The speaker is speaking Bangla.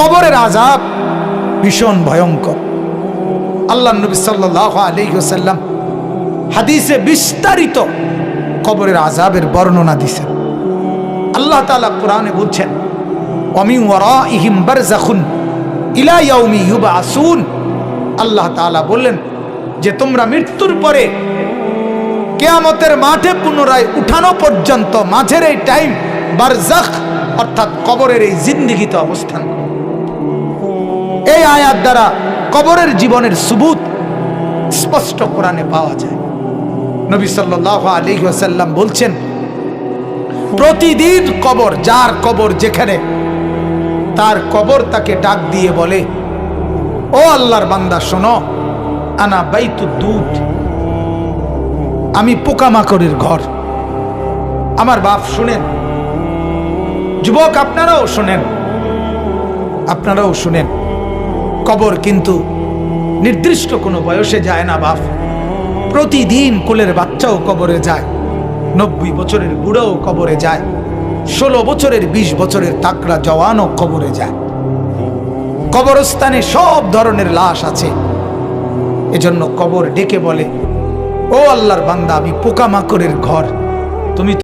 কবরের আযাব ভীষণ ভয়ঙ্কর। আল্লাহ নবী সাল্লাল্লাহু আলাইহি ওয়াসাল্লাম হাদিসে বিস্তারিত কবরের আযাবের বর্ণনা দিয়েছেন। আল্লাহ তাআলা কোরআনে বলছেন, ওয়া মিন ওয়ারাইহিম বারযাখুন ইলা ইয়াউমি ইউবআসুন। আল্লাহ তাআলা বললেন যে তোমরা মৃত্যুর পরে কিয়ামতের মাঠে পুনরায় উঠানো পর্যন্ত মাঝের এই টাইম বারযাখ অর্থাৎ কবরের এই জিন্দেগিতে অবস্থান। এই আয়াত দ্বারা কবরের জীবনের সুবুত স্পষ্ট কোরআনে পাওয়া যায়। নবী সাল্লাল্লাহু আলাইহি ওয়াসাল্লাম বলছেন, প্রতিদিন কবর, যার কবর যেখানে, তার কবর তাকে ডাক দিয়ে বলে, ও আল্লাহর বান্দা শোনো, আনা বাইতুদ দুদ, আমি পোকামাকড়ের ঘর। আমার বাপ শুনেন, যুবক আপনারাও শুনেন, আপনারাও শুনেন, কবর কিন্তু নির্দিষ্ট কোনো বয়সে যায় না বাপ। প্রতিদিন কোলের বাচ্চাও কবরে যায়, 90 বছরের বুড়াও কবরে যায়, 16 বছরের 20 বছরের তাকড়া জওয়ানও কবরে যায়। কবরস্থানে সব ধরনের লাশ আছে। এজন্য কবর ডেকে বলে, ও আল্লাহর বান্দা আমি পোকামাকড়ের ঘর,